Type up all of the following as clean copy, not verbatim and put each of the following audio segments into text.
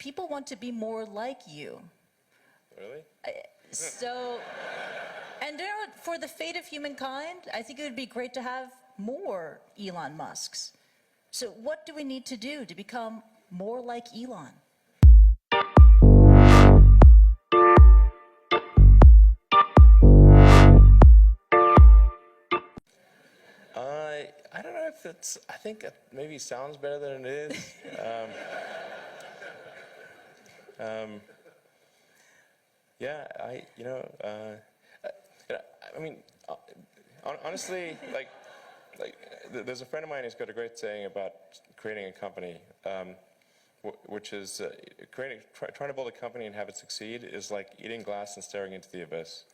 people want to be more like you. Really? So, and you know what, for the fate of humankind, I think it would be great to have more Elon Musks. So what do we need to do to become more like Elon? I don't know if it's, I think it maybe sounds better than it is. Yeah, I mean, honestly, there's a friend of mine who's got a great saying about creating a company, which is trying to build a company and have it succeed is like eating glass and staring into the abyss.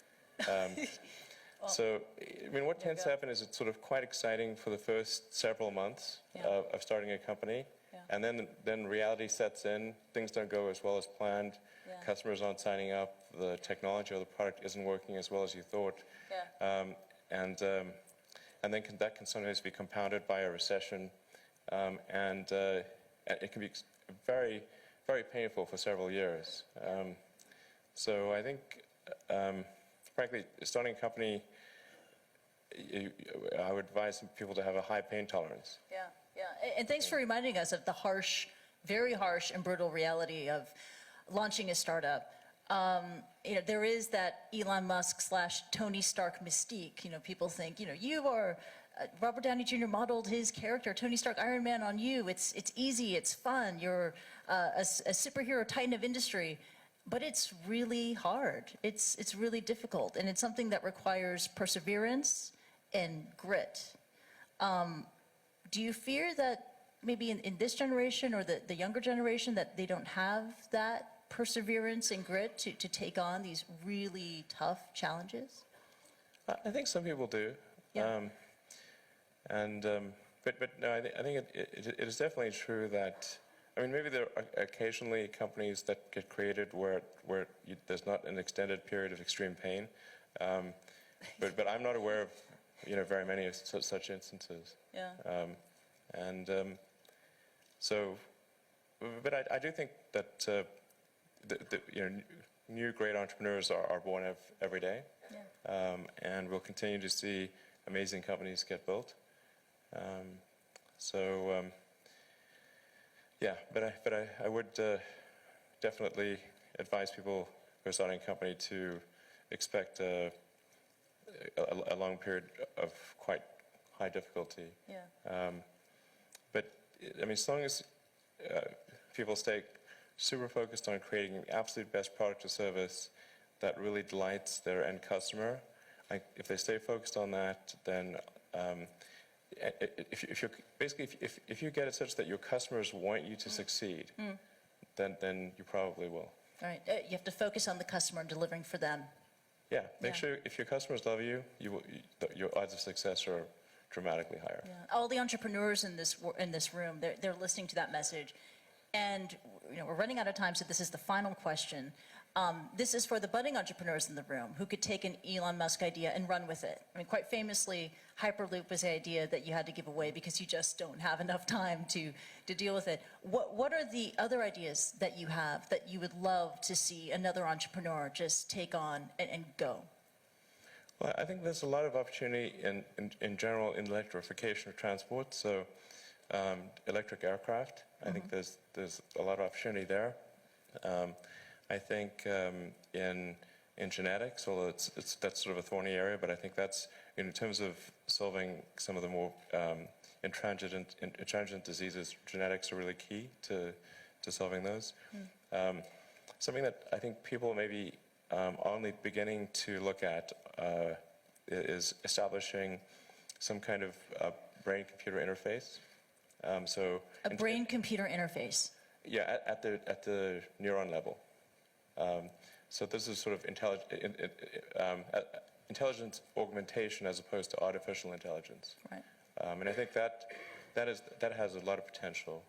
So, I mean, what tends to happen is it's sort of quite exciting for the first several months of starting a company, and then reality sets in. Things don't go as well as planned. Customers aren't signing up. The technology or the product isn't working as well as you thought. And then that can sometimes be compounded by a recession, and it can be very, very painful for several years. So I think, frankly, starting a company, I would advise people to have a high pain tolerance. Yeah. And thanks for reminding us of the harsh, very harsh and brutal reality of launching a startup. There is that Elon Musk / Tony Stark mystique. People think, you are, Robert Downey Jr. modeled his character, Tony Stark, Iron Man, on you. It's easy, it's fun, you're a superhero titan of industry. But it's really hard. It's really difficult, and it's something that requires perseverance and grit. Do you fear that maybe in this generation or the younger generation that they don't have that perseverance and grit to take on these really tough challenges? I think some people do. Yeah. But no, I think it is definitely true that, I mean, maybe there are occasionally companies that get created where there's not an extended period of extreme pain, but I'm not aware of very many of such instances. Yeah. But I do think that new great entrepreneurs are born every day, and we'll continue to see amazing companies get built. Yeah, but I would definitely advise people who are starting a company to expect a long period of quite high difficulty. Yeah. But I mean, as long as people stay super focused on creating the absolute best product or service that really delights their end customer, if they stay focused on that, then if you get it such that your customers want you to succeed, then you probably will. All right. You have to focus on the customer and delivering for them. Yeah. Make sure if your customers love you, your odds of success are dramatically higher. Yeah. All the entrepreneurs in this room, they're listening to that message, and we're running out of time, so this is the final question. This is for the budding entrepreneurs in the room who could take an Elon Musk idea and run with it. I mean, quite famously, Hyperloop was the idea that you had to give away because you just don't have enough time to deal with it. What are the other ideas that you have that you would love to see another entrepreneur just take on and go? Well, I think there's a lot of opportunity in general in electrification of transport. So electric aircraft, I think there's a lot of opportunity there. I think in genetics, although that's sort of a thorny area, but I think that's in terms of solving some of the more intransigent diseases. Genetics are really key to solving those. Something that I think people maybe only beginning to look at is establishing some kind of brain-computer interface. A brain-computer interface. Yeah, at the neuron level. So this is sort of intelligence augmentation as opposed to artificial intelligence. Right. And I think that has a lot of potential.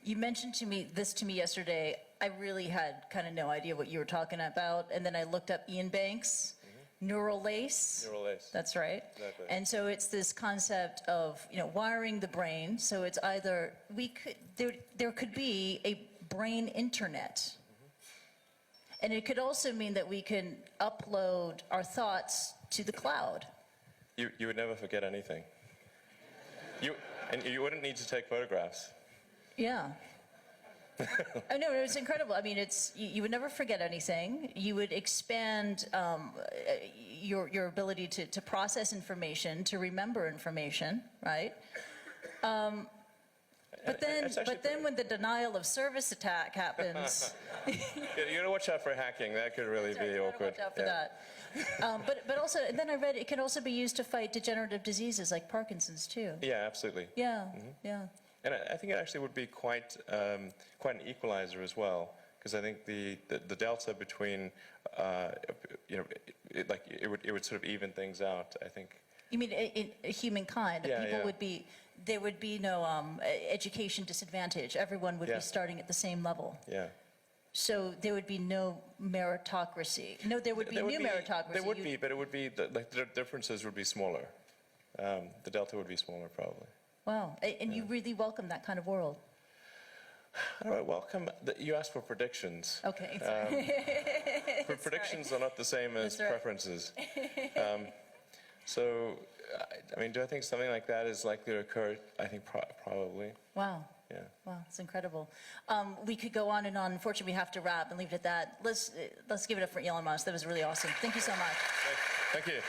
You mentioned this to me yesterday. I really had kind of no idea what you were talking about, and then I looked up Ian Banks. Neural lace. Neural lace. That's right. Exactly. And so it's this concept of wiring the brain. So it's either there could be a brain internet. And it could also mean that we can upload our thoughts to the cloud. You would never forget anything. And you wouldn't need to take photographs. Yeah. I know, it's incredible. I mean, you would never forget anything. You would expand your ability to process information, to remember information, right? But then when the denial of service attack happens... You gotta watch out for hacking. That could really be awkward. Watch out for that. But also, then I read it can also be used to fight degenerative diseases like Parkinson's too. Yeah, absolutely. Yeah, yeah. And I think it actually would be quite an equalizer as well, because I think the delta between, it would sort of even things out, I think. You mean in humankind? Yeah, people yeah. there would be no education disadvantage. Everyone would be starting at the same level. Yeah. So there would be no meritocracy. No, there would be new meritocracy. There would be, but it would be, the differences would be smaller. The delta would be smaller, probably. Wow, and you really welcome that kind of world. How do I welcome? You asked for predictions. Okay. Predictions are not the same as preferences. So, I mean, do I think something like that is likely to occur? I think probably. Wow. Yeah. Wow, it's incredible. We could go on and on. Unfortunately, we have to wrap and leave it at that. Let's give it up for Elon Musk. That was really awesome. Thank you so much. Thank you.